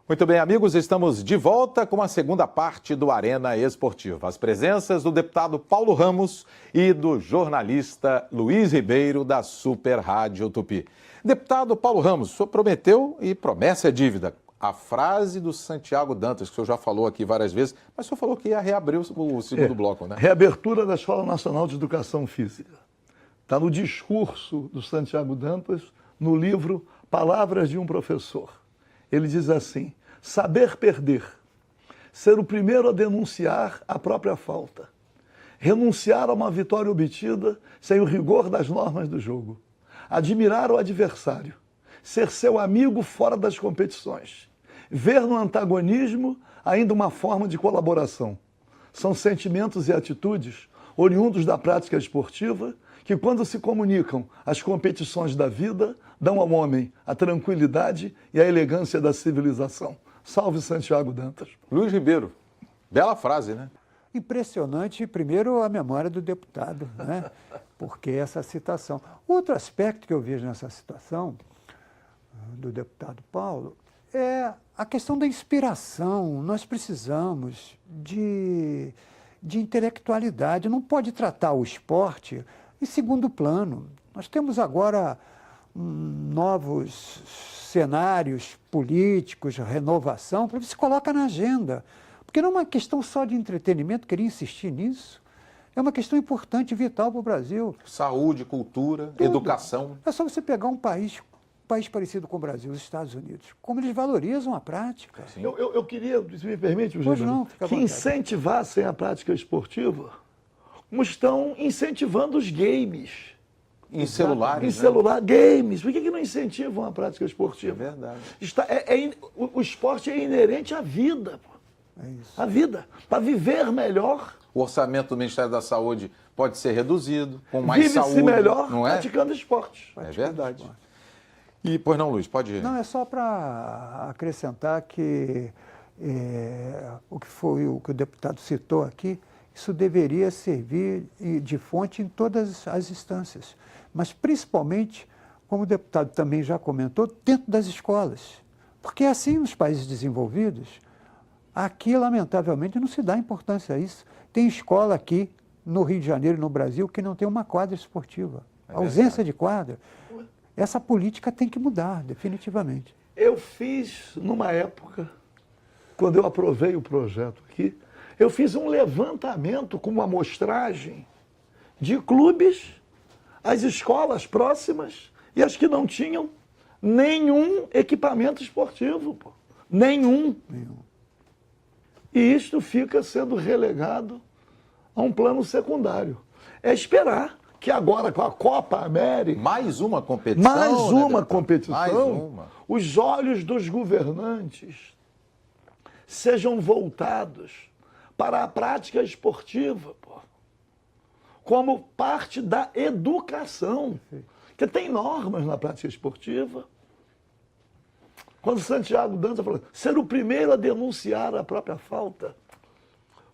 Muito bem, amigos, estamos de volta com a segunda parte do Arena Esportiva. As presenças do deputado Paulo Ramos e do jornalista Luiz Ribeiro, da Super Rádio Tupi. Deputado Paulo Ramos, o senhor prometeu e promessa é dívida. A frase do Santiago Dantas, que o senhor já falou aqui várias vezes, mas o senhor falou que ia reabrir o segundo bloco, né? Reabertura da Escola Nacional de Educação Física. Está no discurso do Santiago Dantas, no livro Palavras de um Professor. Ele diz assim: saber perder, ser o primeiro a denunciar a própria falta, renunciar a uma vitória obtida sem o rigor das normas do jogo, admirar o adversário, ser seu amigo fora das competições, ver no antagonismo ainda uma forma de colaboração. São sentimentos e atitudes oriundos da prática esportiva que, quando se comunicam às competições da vida, dão ao homem a tranquilidade e a elegância da civilização. Salve Santiago Dantas. Luiz Ribeiro, bela frase, né? Impressionante, primeiro, a memória do deputado, né? Porque essa citação. Outro aspecto que eu vejo nessa citação do deputado Paulo é a questão da inspiração. Nós precisamos de intelectualidade. Não pode tratar o esporte em segundo plano. Nós temos agora novos cenários políticos, renovação, para se coloca na agenda. Porque não é uma questão só de entretenimento, queria insistir nisso. É uma questão importante, vital para o Brasil. Saúde, cultura, tudo. Educação. É só você pegar um país parecido com o Brasil, os Estados Unidos, como eles valorizam a prática. Eu queria, se me permite, que incentivassem a prática esportiva, como estão incentivando os games. Em celulares, em celular, games. Por que não incentivam a prática esportiva? É verdade. O esporte é inerente à vida. É isso. A vida. Para viver melhor. O orçamento do Ministério da Saúde pode ser reduzido, com mais saúde. Vive-se melhor não é? praticando esporte. É verdade. E, pois não, Luiz, pode ir. Não, é só para acrescentar que o que o deputado citou aqui, isso deveria servir de fonte em todas as instâncias, mas principalmente, como o deputado também já comentou, dentro das escolas. Porque assim nos países desenvolvidos, aqui, lamentavelmente, não se dá importância a isso. Tem escola aqui, no Rio de Janeiro, no Brasil, que não tem uma quadra esportiva. A ausência de quadra. Essa política tem que mudar, definitivamente. Eu fiz, numa época, quando eu aprovei o projeto aqui, eu fiz um levantamento com uma amostragem de clubes, as escolas próximas e as que não tinham nenhum equipamento esportivo. Pô. Nenhum. E isto fica sendo relegado a um plano secundário. É esperar que agora, com a Copa América... Mais uma competição. Os olhos dos governantes sejam voltados para a prática esportiva, pô, como parte da educação. Porque tem normas na prática esportiva. Quando Santiago Dantas falou, ser o primeiro a denunciar a própria falta.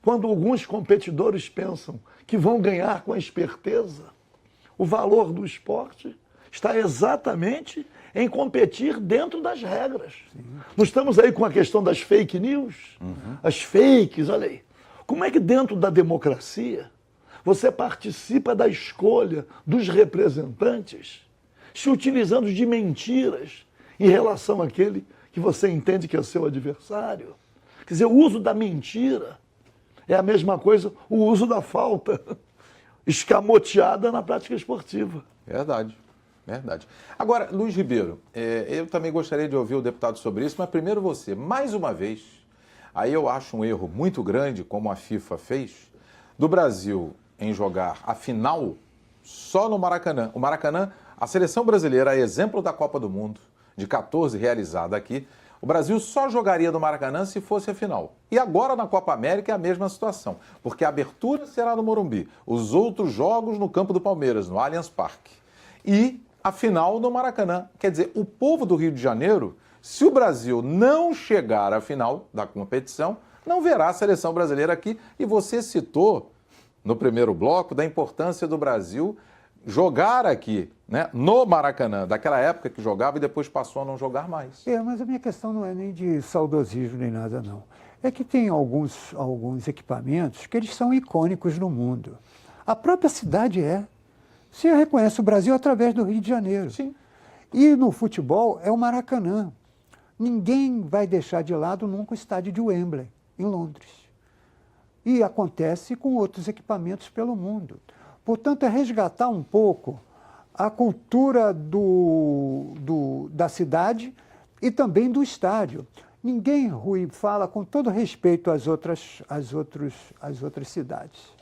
Quando alguns competidores pensam que vão ganhar com a esperteza, o valor do esporte está exatamente em competir dentro das regras. Sim. Nós estamos aí com a questão das fake news, as fakes, olha aí. Como é que dentro da democracia você participa da escolha dos representantes se utilizando de mentiras em relação àquele que você entende que é seu adversário? Quer dizer, o uso da mentira é a mesma coisa, o uso da falta escamoteada na prática esportiva. Verdade. Agora, Luiz Ribeiro, eu também gostaria de ouvir o deputado sobre isso, mas primeiro você, mais uma vez, aí eu acho um erro muito grande, como a FIFA fez, do Brasil em jogar a final só no Maracanã. O Maracanã, a seleção brasileira, exemplo da Copa do Mundo, de 14 realizada aqui, o Brasil só jogaria no Maracanã se fosse a final. E agora na Copa América é a mesma situação, porque a abertura será no Morumbi, os outros jogos no campo do Palmeiras, no Allianz Parque. E a final no Maracanã. Quer dizer, o povo do Rio de Janeiro, se o Brasil não chegar à final da competição, não verá a seleção brasileira aqui. E você citou, no primeiro bloco, da importância do Brasil jogar aqui, né, no Maracanã, daquela época que jogava e depois passou a não jogar mais. Mas a minha questão não é nem de saudosismo nem nada, não. É que tem alguns equipamentos que eles são icônicos no mundo. A própria cidade é. Você reconhece o Brasil através do Rio de Janeiro. Sim. E no futebol é o Maracanã. Ninguém vai deixar de lado nunca o estádio de Wembley, em Londres. E acontece com outros equipamentos pelo mundo. Portanto, é resgatar um pouco a cultura da cidade e também do estádio. Ninguém, Rui, fala com todo respeito às outras cidades.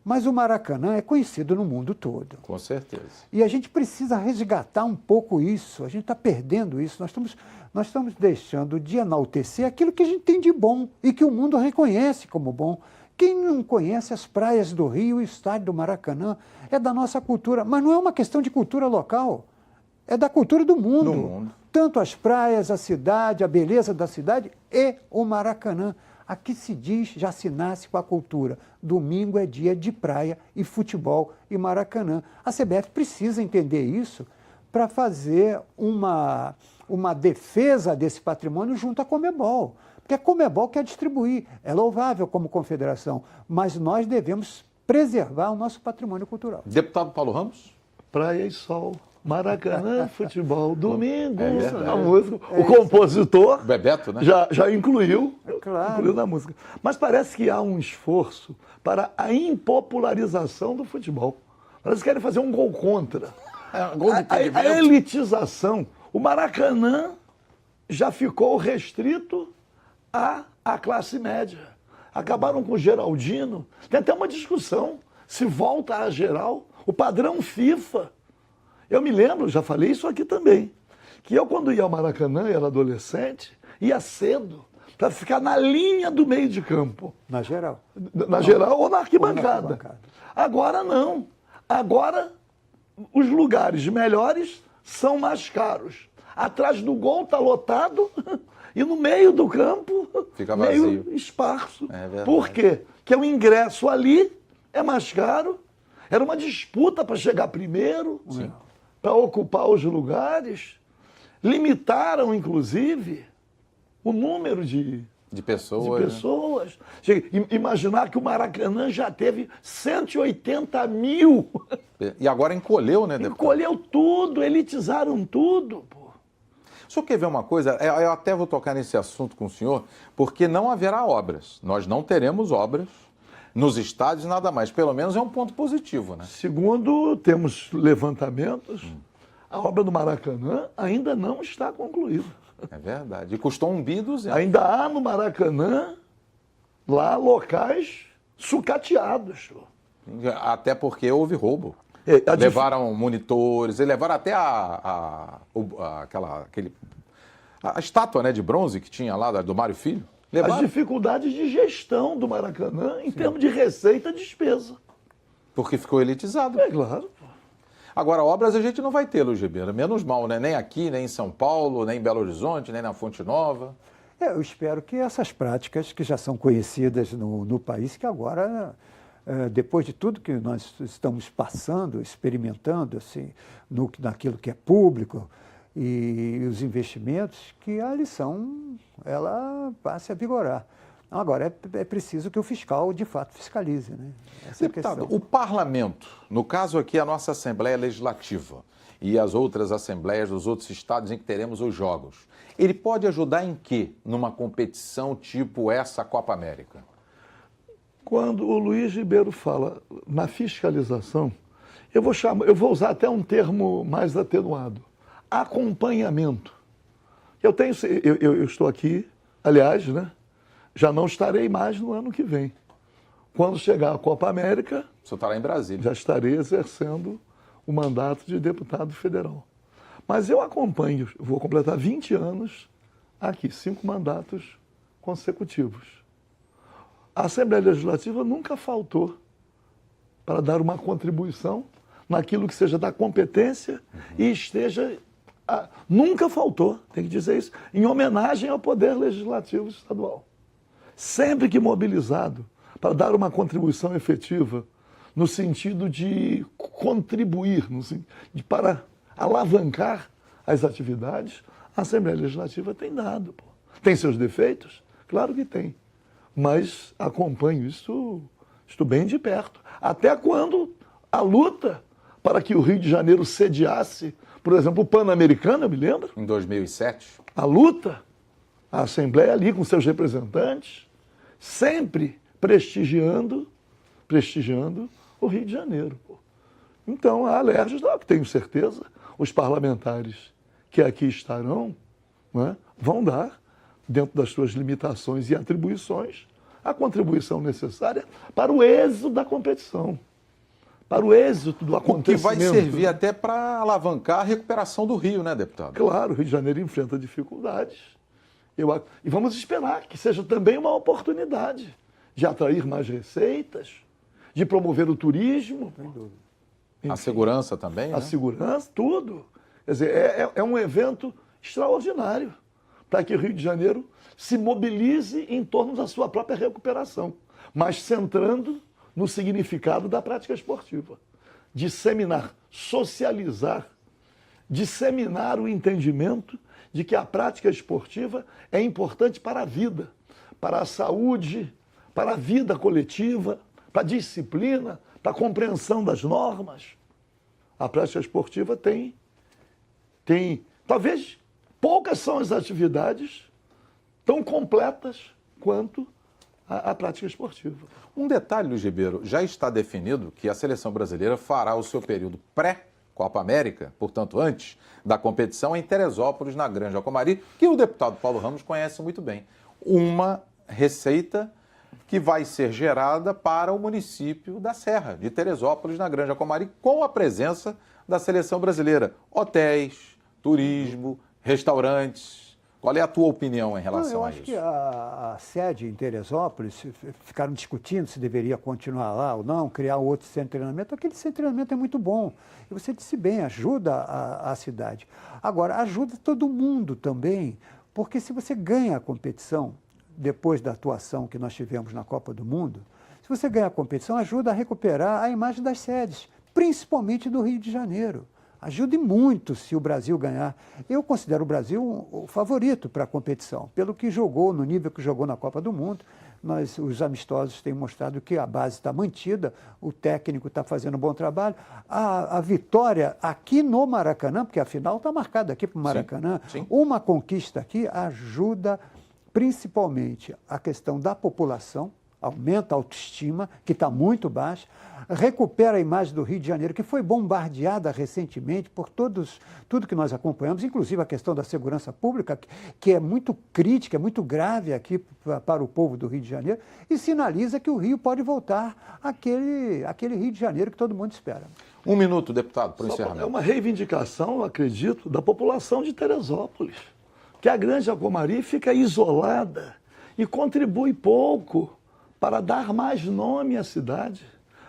Mas o Maracanã é conhecido no mundo todo. Com certeza. E a gente precisa resgatar um pouco isso. A gente está perdendo isso. Nós estamos deixando de enaltecer aquilo que a gente tem de bom e que o mundo reconhece como bom. Quem não conhece as praias do Rio e o estádio do Maracanã é da nossa cultura. Mas não é uma questão de cultura local. É da cultura do mundo. Do mundo. Tanto as praias, a cidade, a beleza da cidade e o Maracanã. Aqui se diz, já se nasce com a cultura. Domingo é dia de praia e futebol e Maracanã. A CBF precisa entender isso para fazer uma defesa desse patrimônio junto à Conmebol. Porque a Conmebol quer distribuir. É louvável como confederação, mas nós devemos preservar o nosso patrimônio cultural. Deputado Paulo Ramos? Praia e sol. Maracanã, futebol, domingo, verdade. a música. O compositor Bebeto, né? já incluiu, Claro. incluiu na música. Mas parece que há um esforço para a impopularização do futebol. Parece que querem fazer um gol contra. Gol de A impedimento. elitização. O Maracanã já ficou restrito à classe média. Acabaram com o Geraldino. Tem até uma discussão se volta a geral. O padrão FIFA. Eu me lembro, já falei isso aqui também, que eu quando ia ao Maracanã, era adolescente, ia cedo, para ficar na linha do meio de campo. Na geral. Na geral ou na arquibancada. Ou na arquibancada. Agora não. Agora os lugares melhores são mais caros. Atrás do gol está lotado e no meio do campo Fica meio vazio. esparso. É verdade. Por quê? Porque o ingresso ali é mais caro. Era uma disputa para chegar primeiro, para ocupar os lugares. Limitaram, inclusive, o número de pessoas. Imaginar que o Maracanã já teve 180 mil. E agora encolheu, né, deputado? Encolheu tudo, elitizaram tudo. Pô. O senhor quer ver uma coisa? Eu até vou tocar nesse assunto com o senhor, porque não haverá obras. Nós não teremos obras nos estádios, nada mais. Pelo menos é um ponto positivo, né? Segundo temos levantamentos, a obra do Maracanã ainda não está concluída. É verdade. E custou 1.200 Ainda há no Maracanã, lá, locais sucateados. Até porque houve roubo. Levaram monitores, e levaram até a estátua, né, de bronze que tinha lá do Mário Filho. As dificuldades de gestão do Maracanã em termos de receita e despesa. Porque ficou elitizado. É claro. Agora, obras a gente não vai ter, Luiz Ribeiro. Menos mal, né? Nem aqui, nem em São Paulo, nem em Belo Horizonte, nem na Fonte Nova. Eu espero que essas práticas que já são conhecidas no país, que agora, depois de tudo que nós estamos passando, experimentando, assim, naquilo que é público e os investimentos, que a lição ela passe a vigorar. Agora, é preciso que o fiscal, de fato, fiscalize, né? Essa Deputado, é a questão. o parlamento, no caso aqui a nossa Assembleia Legislativa e as outras assembleias dos outros estados em que teremos os jogos, ele pode ajudar em quê numa competição tipo essa Copa América? Quando o Luiz Ribeiro fala na fiscalização, eu vou usar até um termo mais atenuado. Acompanhamento. Eu estou aqui, aliás, né? Já não estarei mais no ano que vem. Quando chegar a Copa América, O senhor está lá em Brasília. já estarei exercendo o mandato de deputado federal. Mas eu acompanho, eu vou completar 20 anos aqui, 5 mandatos consecutivos. A Assembleia Legislativa nunca faltou para dar uma contribuição naquilo que seja da competência e esteja... nunca faltou, tem que dizer isso, em homenagem ao Poder Legislativo Estadual. Sempre que mobilizado para dar uma contribuição efetiva no sentido de contribuir, para alavancar as atividades, a Assembleia Legislativa tem dado. Pô. Tem seus defeitos? Claro que tem. Mas acompanho isso bem de perto. Até quando a luta para que o Rio de Janeiro sediasse, por exemplo, o Pan-Americano, eu me lembro. Em 2007. A luta, a Assembleia ali com seus representantes, sempre prestigiando o Rio de Janeiro. Pô. Então, a Alerj, que tenho certeza, os parlamentares que aqui estarão, né, vão dar, dentro das suas limitações e atribuições, a contribuição necessária para o êxito da competição, para o êxito do acontecimento. O que vai servir até para alavancar a recuperação do Rio, né, deputado? Claro, o Rio de Janeiro enfrenta dificuldades. E vamos esperar que seja também uma oportunidade de atrair mais receitas, de promover o turismo. Enfim, a segurança também, né? A segurança, tudo. Quer dizer, é um evento extraordinário para que o Rio de Janeiro se mobilize em torno da sua própria recuperação, mas centrando no significado da prática esportiva. Disseminar, socializar, disseminar o entendimento de que a prática esportiva é importante para a vida, para a saúde, para a vida coletiva, para a disciplina, para a compreensão das normas. A prática esportiva tem talvez poucas são as atividades tão completas quanto a prática esportiva. Um detalhe, Luiz Ribeiro, já está definido que a seleção brasileira fará o seu período pré-Copa América, portanto, antes da competição, em Teresópolis, na Granja Comari, que o deputado Paulo Ramos conhece muito bem. Uma receita que vai ser gerada para o município da Serra, de Teresópolis, na Granja Comari, com a presença da seleção brasileira. Hotéis, turismo, restaurantes. Qual é a tua opinião em relação a isso? Eu acho que a sede em Teresópolis, ficaram discutindo se deveria continuar lá ou não, criar outro centro de treinamento. Aquele centro de treinamento é muito bom. E você disse bem, ajuda a cidade. Agora, ajuda todo mundo também, porque se você ganha a competição, depois da atuação que nós tivemos na Copa do Mundo, se você ganha a competição, ajuda a recuperar a imagem das sedes, principalmente do Rio de Janeiro. Ajude muito se o Brasil ganhar. Eu considero o Brasil o favorito para a competição, pelo que jogou, no nível que jogou na Copa do Mundo. Os amistosos têm mostrado que a base está mantida, o técnico está fazendo um bom trabalho. A vitória aqui no Maracanã, porque a final está marcada aqui para o Maracanã, sim. Uma conquista aqui ajuda principalmente a questão da população, aumenta a autoestima, que está muito baixa, recupera a imagem do Rio de Janeiro, que foi bombardeada recentemente por tudo que nós acompanhamos, inclusive a questão da segurança pública, que é muito crítica, é muito grave aqui para o povo do Rio de Janeiro, e sinaliza que o Rio pode voltar àquele Rio de Janeiro que todo mundo espera. Um minuto, deputado, para o encerramento. É uma reivindicação, eu acredito, da população de Teresópolis, que a Granja Comari fica isolada e contribui pouco para dar mais nome à cidade.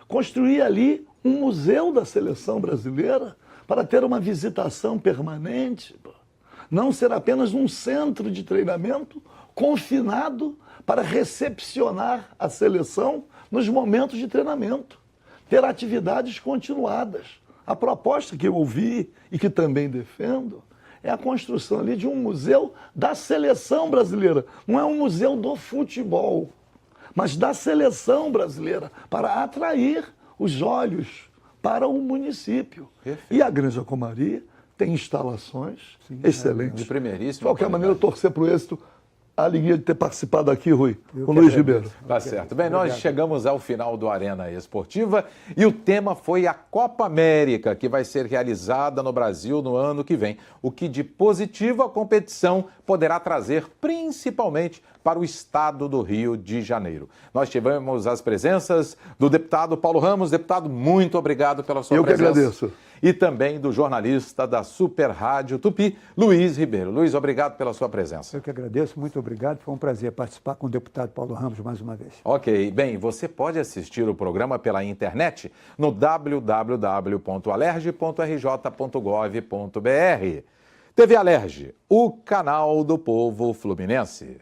Construir ali um museu da seleção brasileira para ter uma visitação permanente. Não ser apenas um centro de treinamento confinado para recepcionar a seleção nos momentos de treinamento. Ter atividades continuadas. A proposta que eu ouvi e que também defendo é a construção ali de um museu da seleção brasileira. Não é um museu do futebol, mas da seleção brasileira, para atrair os olhos para o município. Perfeito. E a Granja Comari tem instalações excelentes. De primeiríssima De qualquer qualidade. maneira, torcer para o êxito. A alegria de ter participado aqui, Rui, com o Luiz Ribeiro. Tá certo. Bem, nós chegamos ao final do Arena Esportiva e o tema foi a Copa América, que vai ser realizada no Brasil no ano que vem. O que de positivo a competição poderá trazer, principalmente para o estado do Rio de Janeiro. Nós tivemos as presenças do deputado Paulo Ramos. Deputado, muito obrigado pela sua presença. Eu que agradeço. E também do jornalista da Super Rádio Tupi, Luiz Ribeiro. Luiz, obrigado pela sua presença. Eu que agradeço, muito obrigado. Foi um prazer participar com o deputado Paulo Ramos mais uma vez. Ok, bem, você pode assistir o programa pela internet no www.alerj.rj.gov.br. TV Alerj, o canal do povo fluminense.